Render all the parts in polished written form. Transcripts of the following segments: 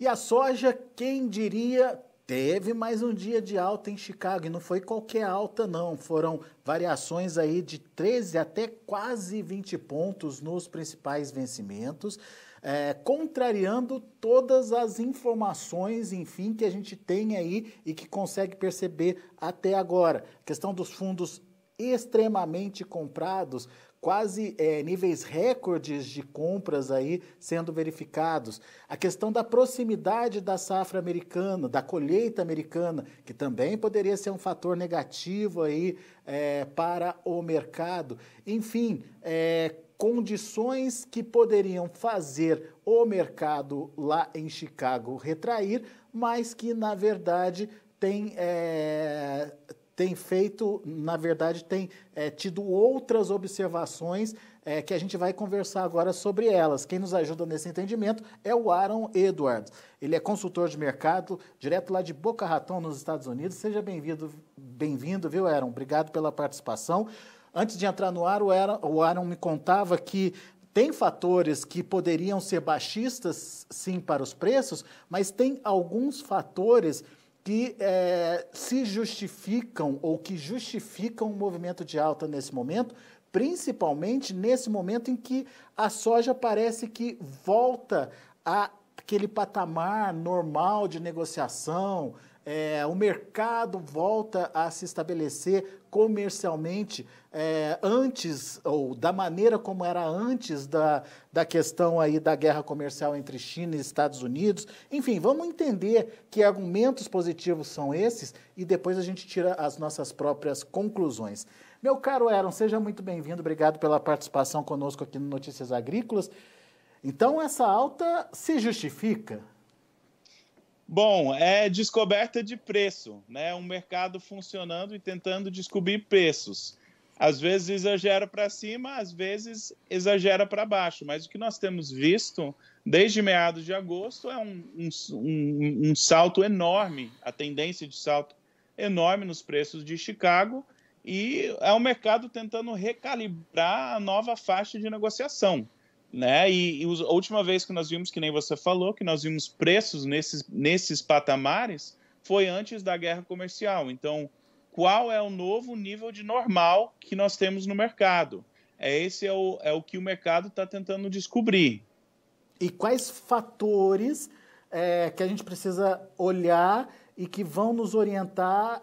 E a soja, quem diria, teve mais um dia de alta em Chicago, e não foi qualquer alta não, foram variações aí de 13 até quase 20 pontos nos principais vencimentos, contrariando todas as informações, enfim, que a gente tem aí e que consegue perceber até agora. A questão dos fundos extremamente comprados, quase níveis recordes de compras aí sendo verificados. A questão da proximidade da safra americana, da colheita americana, que também poderia ser um fator negativo aí para o mercado. Enfim, condições que poderiam fazer o mercado lá em Chicago retrair, mas que, na verdade, tem feito, na verdade, tem tido outras observações que a gente vai conversar agora sobre elas. Quem nos ajuda nesse entendimento é o Aaron Edwards. Ele é consultor de mercado, direto lá de Boca Raton, nos Estados Unidos. Seja bem-vindo, viu, Aaron? Obrigado pela participação. Antes de entrar no ar, o Aaron me contava que tem fatores que poderiam ser baixistas, sim, para os preços, mas tem alguns fatores que se justificam ou que justificam o movimento de alta nesse momento, principalmente nesse momento em que a soja parece que volta àquele patamar normal de negociação, o mercado volta a se estabelecer comercialmente antes, ou da maneira como era antes da questão aí da guerra comercial entre China e Estados Unidos. Enfim, vamos entender que argumentos positivos são esses e depois a gente tira as nossas próprias conclusões. Meu caro Aaron, seja muito bem-vindo, obrigado pela participação conosco aqui no Notícias Agrícolas. Então, essa alta se justifica? Bom, é descoberta de preço, né? Um mercado funcionando e tentando descobrir preços. Às vezes exagera para cima, às vezes exagera para baixo, mas o que nós temos visto desde meados de agosto é um salto enorme, a tendência de salto enorme nos preços de Chicago, e é o mercado tentando recalibrar a nova faixa de negociação, né? A última vez que nós vimos, que nem você falou, que nós vimos preços nesses patamares, foi antes da guerra comercial. Então, qual é o novo nível de normal que nós temos no mercado? Esse é o que o mercado está tentando descobrir. E quais fatores que a gente precisa olhar e que vão nos orientar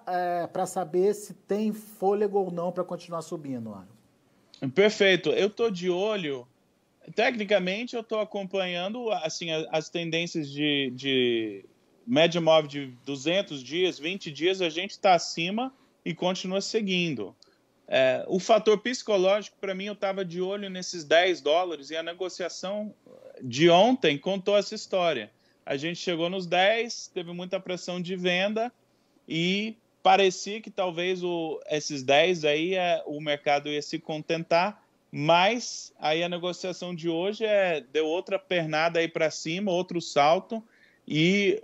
para saber se tem fôlego ou não para continuar subindo, Aaron? Perfeito. Eu estou de olho. Tecnicamente, eu estou acompanhando assim, as tendências de média móvel de 200 dias, 20 dias, a gente está acima e continua seguindo. O fator psicológico, para mim, eu estava de olho nesses $10 e a negociação de ontem contou essa história. A gente chegou nos 10, teve muita pressão de venda e parecia que talvez esses 10 aí o mercado ia se contentar, mas aí a negociação de hoje deu outra pernada aí para cima, outro salto, e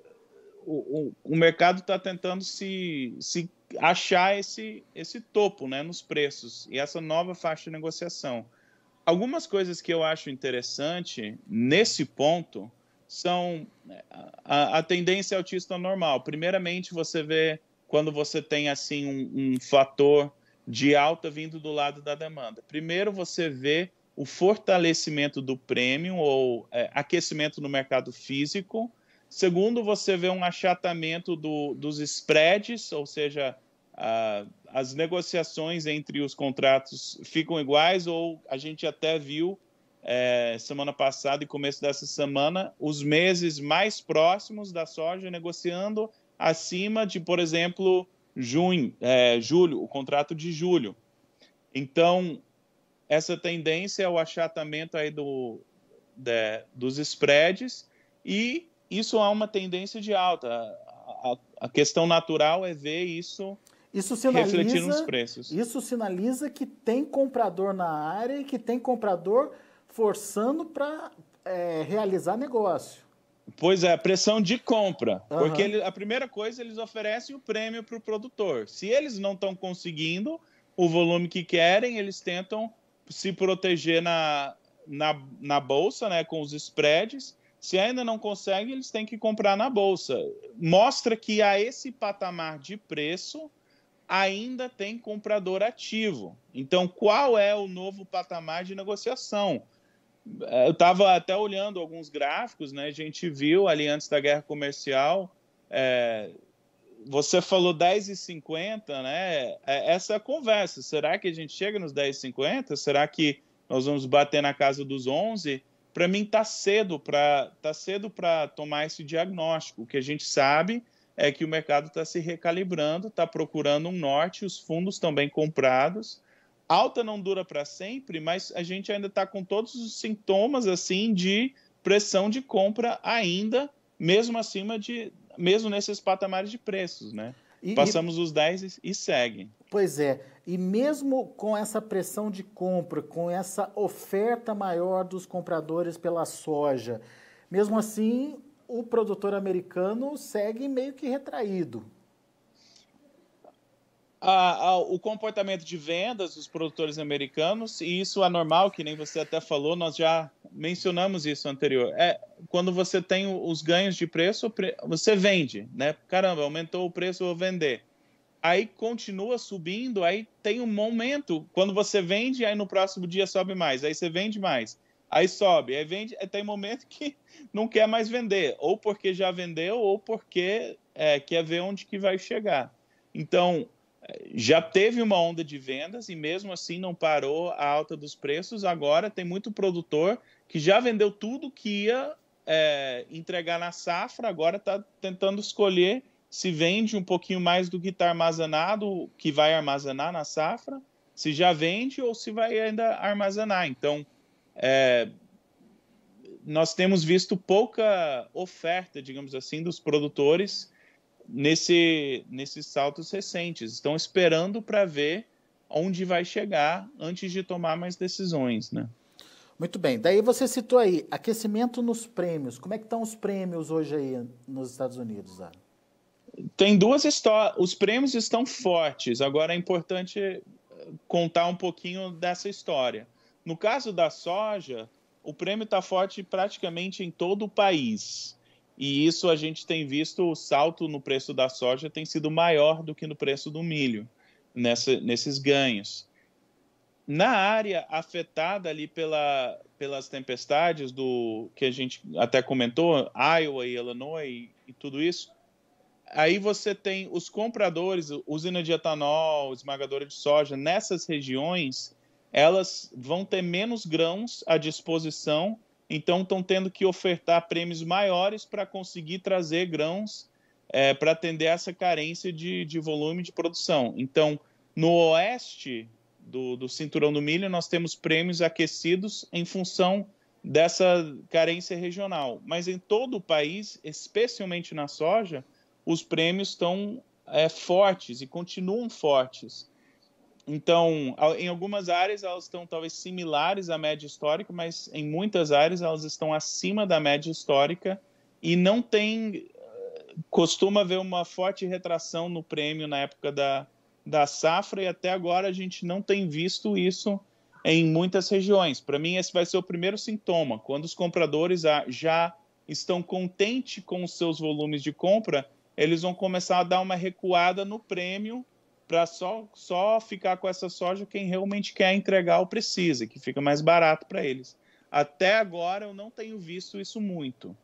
o mercado está tentando se achar esse topo, né, nos preços, e essa nova faixa de negociação. Algumas coisas que eu acho interessante nesse ponto são a tendência altista normal. Primeiramente, você vê quando você tem assim um fator de alta vindo do lado da demanda. Primeiro, você vê o fortalecimento do premium ou aquecimento no mercado físico. Segundo, você vê um achatamento dos spreads, ou seja, as negociações entre os contratos ficam iguais, ou a gente até viu semana passada e começo dessa semana os meses mais próximos da soja negociando acima de, por exemplo, julho, o contrato de julho. Então, essa tendência é o achatamento aí dos spreads, e isso é uma tendência de alta. A questão natural é ver isso refletir nos preços. Isso sinaliza que tem comprador na área e que tem comprador forçando para realizar negócio. Pois é, pressão de compra. Porque a primeira coisa, eles oferecem o prêmio para o produtor. Se eles não estão conseguindo o volume que querem, eles tentam se proteger na bolsa, né, com os spreads. Se ainda não consegue, eles têm que comprar na bolsa. Mostra que a esse patamar de preço ainda tem comprador ativo. Então, qual é o novo patamar de negociação? Eu estava até olhando alguns gráficos, né? A gente viu ali antes da guerra comercial, você falou 10,50, né? Essa é a conversa. Será que a gente chega nos 10,50? Será que nós vamos bater na casa dos 11? Para mim, tá cedo para tomar esse diagnóstico. O que a gente sabe é que o mercado está se recalibrando, está procurando um norte, os fundos estão bem comprados. Alta não dura para sempre, mas a gente ainda está com todos os sintomas assim de pressão de compra ainda, mesmo nesses patamares de preços, né? Passamos os 10 e segue. Pois é, e mesmo com essa pressão de compra, com essa oferta maior dos compradores pela soja, mesmo assim o produtor americano segue meio que retraído. O comportamento de vendas dos produtores americanos, e isso é normal, que nem você até falou, nós já mencionamos isso anterior. Quando você tem os ganhos de preço, você vende, né? Caramba, aumentou o preço, eu vou vender. Aí continua subindo, aí tem um momento, quando você vende, aí no próximo dia sobe mais, aí você vende mais, aí sobe, aí vende, aí tem momento que não quer mais vender, ou porque já vendeu, ou porque quer ver onde que vai chegar. Então, já teve uma onda de vendas e mesmo assim não parou a alta dos preços. Agora tem muito produtor que já vendeu tudo que ia entregar na safra, agora está tentando escolher se vende um pouquinho mais do que está armazenado, que vai armazenar na safra, se já vende ou se vai ainda armazenar. Então, nós temos visto pouca oferta, digamos assim, dos produtores nesses saltos recentes. Estão esperando para ver onde vai chegar antes de tomar mais decisões, né? Muito bem. Daí você citou aí, aquecimento nos prêmios. Como é que estão os prêmios hoje aí nos Estados Unidos, Aaron? Tem duas histórias. Os prêmios estão fortes. Agora é importante contar um pouquinho dessa história. No caso da soja, o prêmio está forte praticamente em todo o país. E isso a gente tem visto, o salto no preço da soja tem sido maior do que no preço do milho, nesses ganhos. Na área afetada ali pelas tempestades que a gente até comentou, Iowa e Illinois e tudo isso, aí você tem os compradores, usina de etanol, esmagadora de soja, nessas regiões, elas vão ter menos grãos à disposição, então estão tendo que ofertar prêmios maiores para conseguir trazer grãos para atender essa carência de volume de produção. Então, no oeste do cinturão do milho, nós temos prêmios aquecidos em função dessa carência regional. Mas em todo o país, especialmente na soja, os prêmios estão fortes e continuam fortes. Então, em algumas áreas elas estão talvez similares à média histórica, mas em muitas áreas elas estão acima da média histórica e não tem, costuma haver uma forte retração no prêmio na época da safra e até agora a gente não tem visto isso em muitas regiões. Para mim, esse vai ser o primeiro sintoma. Quando os compradores já estão contentes com os seus volumes de compra, eles vão começar a dar uma recuada no prêmio para só ficar com essa soja quem realmente quer entregar ou precisa, que fica mais barato para eles. Até agora eu não tenho visto isso muito.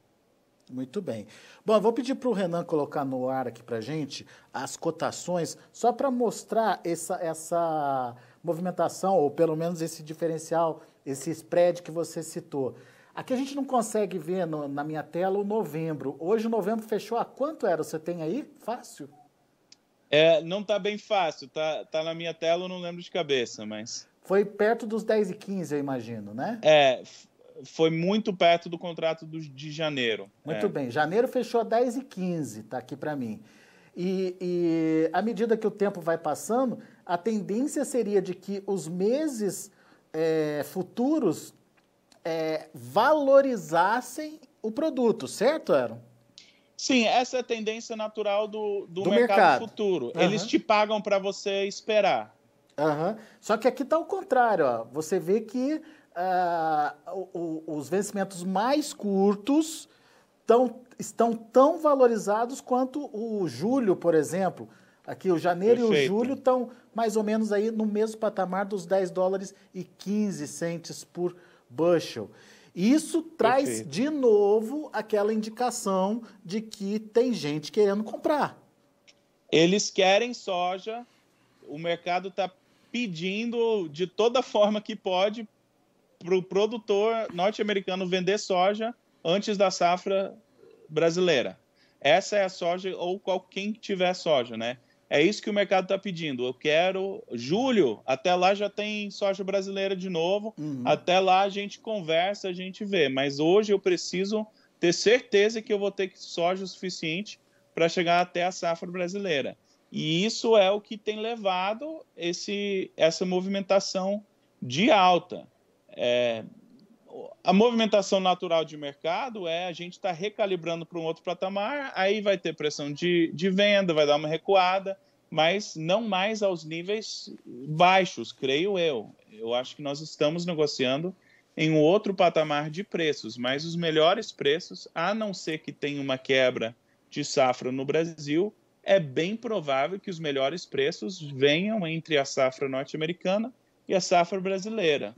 Muito bem. Bom, eu vou pedir para o Renan colocar no ar aqui para a gente as cotações, só para mostrar essa movimentação, ou pelo menos esse diferencial, esse spread que você citou. Aqui a gente não consegue ver na minha tela o novembro. Hoje o novembro fechou a quanto era? Você tem aí? Fácil? Não está bem fácil. Tá na minha tela, eu não lembro de cabeça, mas... Foi perto dos 10,15, eu imagino, né? Foi muito perto do contrato de janeiro. Muito bem. Janeiro fechou a 10,15, tá aqui para mim. E à medida que o tempo vai passando, a tendência seria de que os meses futuros valorizassem o produto, certo, Aaron? Sim, essa é a tendência natural do mercado futuro. Uhum. Eles te pagam para você esperar. Uhum. Só que aqui está o contrário. Ó. Você vê que os vencimentos mais curtos estão tão valorizados quanto o julho, por exemplo. Aqui o janeiro e o julho estão mais ou menos aí no mesmo patamar dos $10,15 por bushel. Isso traz de novo aquela indicação de que tem gente querendo comprar. Eles querem soja, o mercado está pedindo de toda forma que pode para o produtor norte-americano vender soja antes da safra brasileira. Essa é a soja, ou quem tiver soja, né? É isso que o mercado está pedindo. Eu quero julho, até lá já tem soja brasileira de novo, até lá a gente conversa, a gente vê. Mas hoje eu preciso ter certeza que eu vou ter soja o suficiente para chegar até a safra brasileira. E isso é o que tem levado essa movimentação de alta. A movimentação natural de mercado a gente está recalibrando para um outro patamar, aí vai ter pressão de venda, vai dar uma recuada, mas não mais aos níveis baixos, creio eu. Eu acho que nós estamos negociando em um outro patamar de preços, mas os melhores preços, a não ser que tenha uma quebra de safra no Brasil, é bem provável que os melhores preços venham entre a safra norte-americana e a safra brasileira.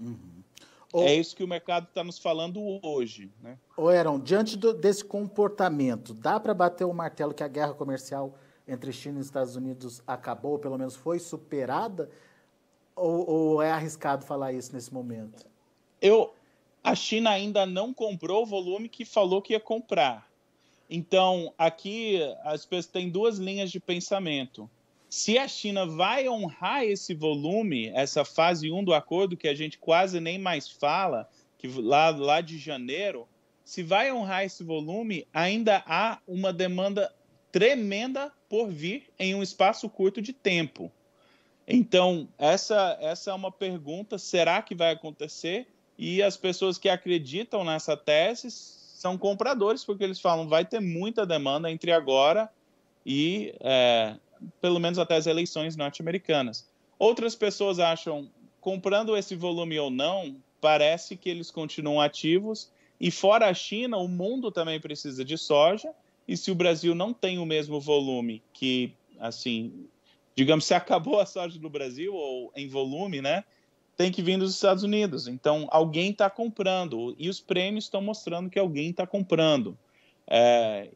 É isso que o mercado está nos falando hoje, né? Heron, diante desse comportamento, dá para bater o martelo que a guerra comercial entre China e Estados Unidos acabou, pelo menos foi superada? Ou é arriscado falar isso nesse momento? A China ainda não comprou o volume que falou que ia comprar. Então, aqui as pessoas têm duas linhas de pensamento. Se a China vai honrar esse volume, essa fase 1 do acordo, que a gente quase nem mais fala, que lá de janeiro, se vai honrar esse volume, ainda há uma demanda tremenda por vir em um espaço curto de tempo. Então, essa é uma pergunta, será que vai acontecer? E as pessoas que acreditam nessa tese são compradores, porque eles falam vai ter muita demanda entre agora e pelo menos até as eleições norte-americanas. Outras pessoas acham, comprando esse volume ou não, parece que eles continuam ativos, e fora a China, o mundo também precisa de soja, e se o Brasil não tem o mesmo volume que, assim, digamos, se acabou a soja no Brasil, ou em volume, né, tem que vir dos Estados Unidos. Então, alguém está comprando, e os prêmios estão mostrando que alguém está comprando.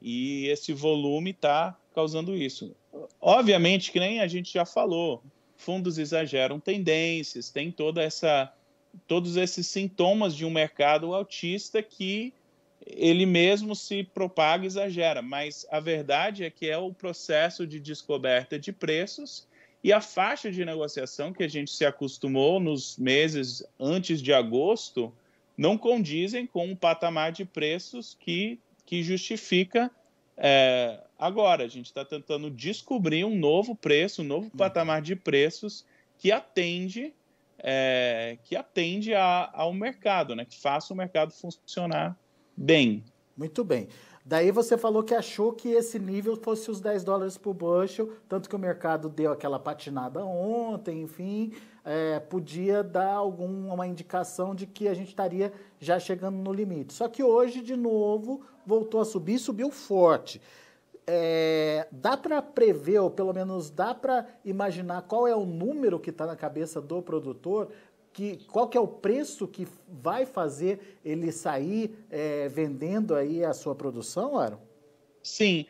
E esse volume está causando isso. Obviamente, que nem a gente já falou, fundos exageram tendências, tem todos esses sintomas de um mercado altista que ele mesmo se propaga e exagera, mas a verdade é que é o processo de descoberta de preços e a faixa de negociação que a gente se acostumou nos meses antes de agosto não condizem com um patamar de preços que justifica agora. A gente está tentando descobrir um novo preço, um novo patamar de preços que atende ao mercado, né? Que faça o mercado funcionar bem. Muito bem. Daí você falou que achou que esse nível fosse os $10 por bushel, tanto que o mercado deu aquela patinada ontem, enfim, podia dar uma indicação de que a gente estaria já chegando no limite. Só que hoje, de novo, voltou a subir, subiu forte. Dá para prever, ou pelo menos dá para imaginar qual é o número que está na cabeça do produtor, qual que é o preço que vai fazer ele sair vendendo aí a sua produção, Aaron? Sim,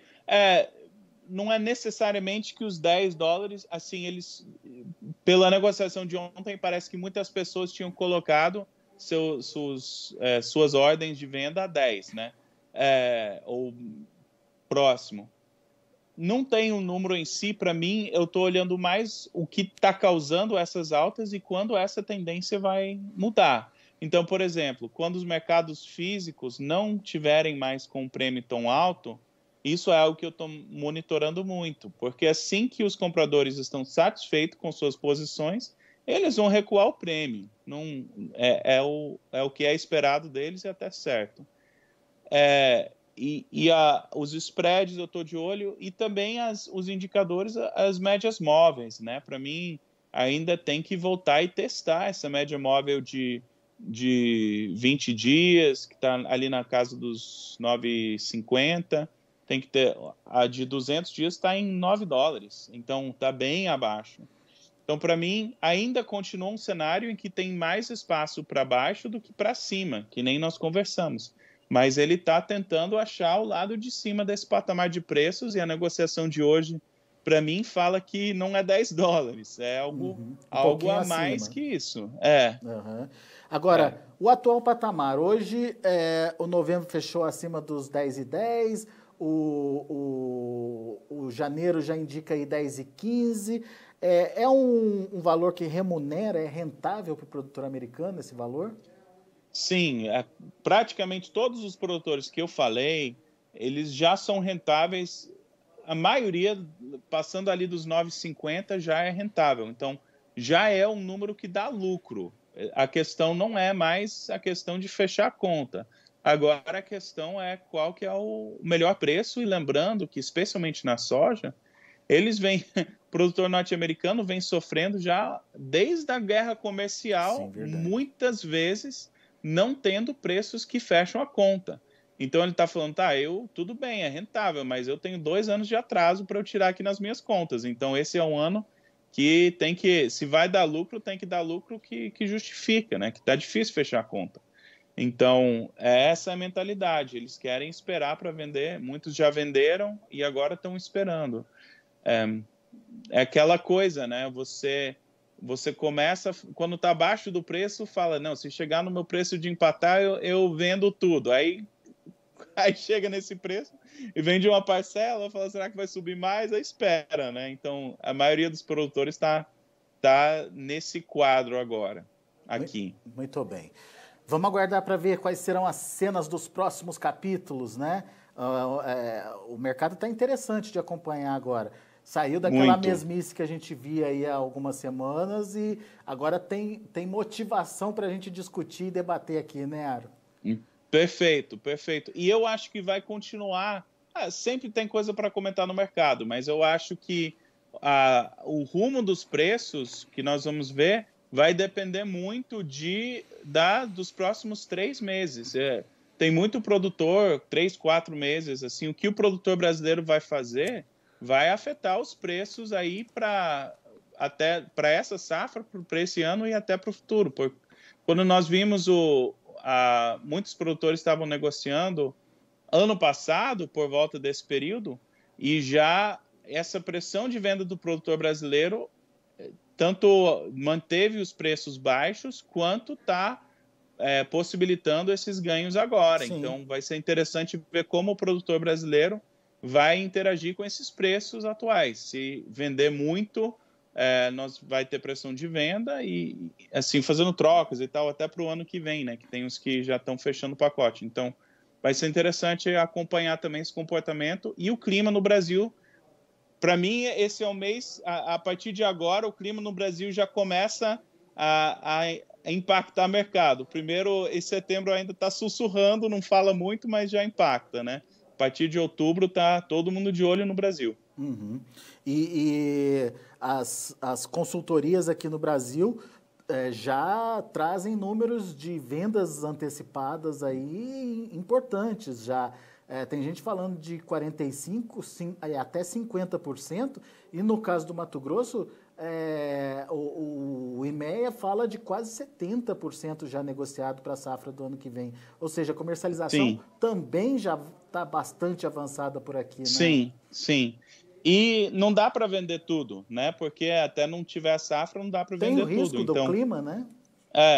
não é necessariamente que os $10, assim, eles, pela negociação de ontem, parece que muitas pessoas tinham colocado suas ordens de venda a 10, né? Ou próximo. Não tem um número em si, para mim, eu estou olhando mais o que está causando essas altas e quando essa tendência vai mudar. Então, por exemplo, quando os mercados físicos não tiverem mais com um prêmio tão alto, isso é algo que eu estou monitorando muito, porque assim que os compradores estão satisfeitos com suas posições, eles vão recuar o prêmio. Não, é o que é esperado deles e até certo. Os spreads eu estou de olho e também os indicadores, as médias móveis, né? Para mim, ainda tem que voltar e testar essa média móvel de de 20 dias, que está ali na casa dos 9,50. Tem que ter a de 200 dias está em $9, então está bem abaixo. Então, para mim, ainda continua um cenário em que tem mais espaço para baixo do que para cima, que nem nós conversamos. Mas ele está tentando achar o lado de cima desse patamar de preços, e a negociação de hoje, para mim, fala que não é $10, é algo a mais acima. que isso. Agora, o atual patamar, hoje o novembro fechou acima dos 10,10, o janeiro já indica aí 10,15. É um valor que remunera, é rentável para o produtor americano esse valor? Sim, praticamente todos os produtores que eu falei, eles já são rentáveis. A maioria, passando ali dos 9,50, já é rentável. Então, já é um número que dá lucro. A questão não é mais a questão de fechar a conta. Agora, a questão é qual que é o melhor preço. E lembrando que, especialmente na soja, o produtor norte-americano vem sofrendo já desde a guerra comercial, Sim, muitas vezes não tendo preços que fecham a conta. Então ele está falando, tudo bem, é rentável, mas eu tenho 2 anos de atraso para eu tirar aqui nas minhas contas. Então esse é um ano que se vai dar lucro, tem que dar lucro que justifica, né? Que está difícil fechar a conta. Então, essa é a mentalidade. Eles querem esperar para vender. Muitos já venderam e agora estão esperando. É aquela coisa, né? Você começa, quando está abaixo do preço, fala, não, se chegar no meu preço de empatar, eu vendo tudo. Aí chega nesse preço e vende uma parcela, fala, será que vai subir mais? Aí espera, né? Então, a maioria dos produtores está nesse quadro agora, aqui. Muito bem. Vamos aguardar para ver quais serão as cenas dos próximos capítulos, né? O mercado está interessante de acompanhar agora. Saiu daquela mesmice que a gente via aí há algumas semanas e agora tem motivação para a gente discutir e debater aqui, né, Aro? Perfeito, perfeito. E eu acho que vai continuar. Sempre tem coisa para comentar no mercado, mas eu acho que o rumo dos preços que nós vamos ver vai depender muito dos próximos 3 meses. Tem muito produtor, 3, 4 meses, assim, o que o produtor brasileiro vai fazer vai afetar os preços aí para essa safra, para esse ano e até para o futuro. Quando nós vimos muitos produtores estavam negociando ano passado, por volta desse período, e já essa pressão de venda do produtor brasileiro tanto manteve os preços baixos, quanto está possibilitando esses ganhos agora. Sim. Então, vai ser interessante ver como o produtor brasileiro vai interagir com esses preços atuais. Se vender muito, nós vai ter pressão de venda e, assim, fazendo trocas e tal, até para o ano que vem, né? Que tem os que já estão fechando o pacote. Então, vai ser interessante acompanhar também esse comportamento. E o clima no Brasil, para mim, esse é o mês, a partir de agora, o clima no Brasil já começa a impactar o mercado. Primeiro, em setembro ainda está sussurrando, não fala muito, mas já impacta, né? A partir de outubro está todo mundo de olho no Brasil. Uhum. E as consultorias aqui no Brasil já trazem números de vendas antecipadas aí importantes já. Tem gente falando de 45% até 50%, e no caso do Mato Grosso, o IMEA fala de quase 70% já negociado para a safra do ano que vem. Ou seja, a comercialização também já está bastante avançada por aqui, né? Sim, sim. E não dá para vender tudo, né? Porque até não tiver safra, não dá para vender tudo. Tem o risco do clima, né?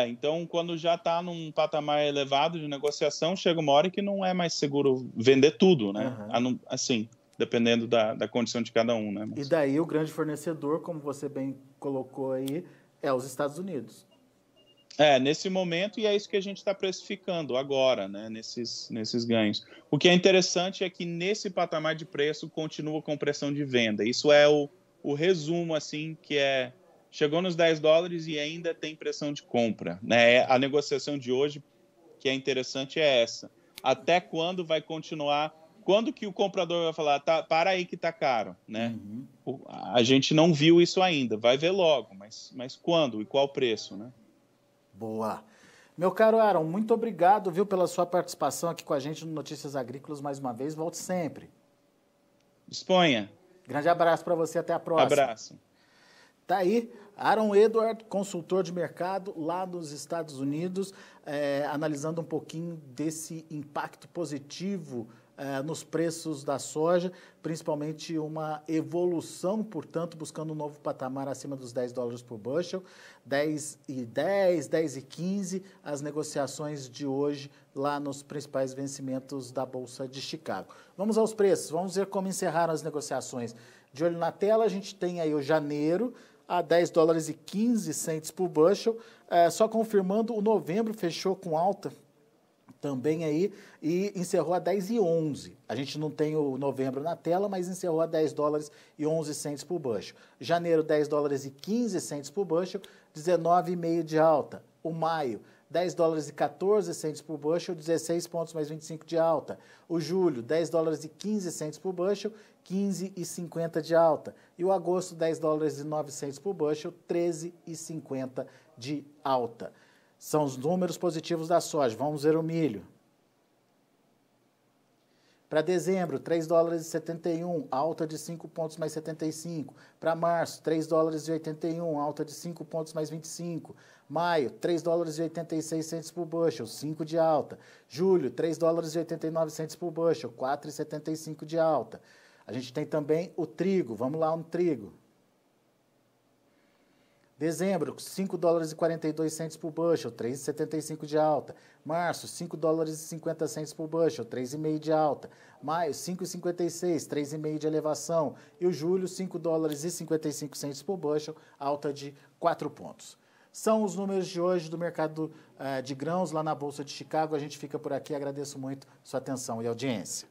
Então, quando já está num patamar elevado de negociação, chega uma hora que não é mais seguro vender tudo, né? Uhum. Assim, dependendo da condição de cada um, né? E daí o grande fornecedor, como você bem colocou aí, é os Estados Unidos. Nesse momento, e é isso que a gente está precificando agora, né? Nesses ganhos. O que é interessante é que nesse patamar de preço continua com pressão de venda. Isso é o resumo, assim, que chegou nos $10 e ainda tem pressão de compra, né? A negociação de hoje, que é interessante, é essa. Até quando vai continuar? Quando que o comprador vai falar, para aí que tá caro, né? Uhum. A gente não viu isso ainda, vai ver logo, mas quando e qual preço, né? Boa. Meu caro Aaron, muito obrigado, viu, pela sua participação aqui com a gente no Notícias Agrícolas mais uma vez. Volte sempre. Disponha. Grande abraço para você, até a próxima. Abraço. Tá aí, Aaron Edward, consultor de mercado lá nos Estados Unidos, analisando um pouquinho desse impacto positivo nos preços da soja, principalmente uma evolução, portanto, buscando um novo patamar acima dos $10 por bushel, 10,10, 10,15, as negociações de hoje lá nos principais vencimentos da Bolsa de Chicago. Vamos aos preços, vamos ver como encerraram as negociações. De olho na tela, a gente tem aí o janeiro, a $10,15 por bushel, só confirmando, o novembro fechou com alta também aí e encerrou a 10,11. A gente não tem o novembro na tela, mas encerrou a $10,11 por bushel. Janeiro, $10,15 por bushel, 19,5 de alta. O maio, $10,14 por bushel, 16 pontos mais 25 de alta. O julho, $10,15 por bushel, 15,50 de alta. E o agosto, $10,09 por bushel, 13,50 de alta. São os números positivos da soja. Vamos ver o milho. Para dezembro, $3,71, alta de 5 pontos mais 75. Para março, $3,81, alta de 5 pontos mais 25. Maio, $3,86 por bushel, 5 de alta. Julho, $3,89 por bushel, 4,75 de alta. A gente tem também o trigo. Vamos lá no trigo. Dezembro, $5,42 por bushel, 3,75 de alta. Março, $5,50 por bushel, 3,5 de alta. Maio, 5,56, 3,5 de elevação. E o julho, $5,55 por bushel, alta de 4 pontos. São os números de hoje do mercado de grãos lá na Bolsa de Chicago. A gente fica por aqui. Agradeço muito sua atenção e audiência.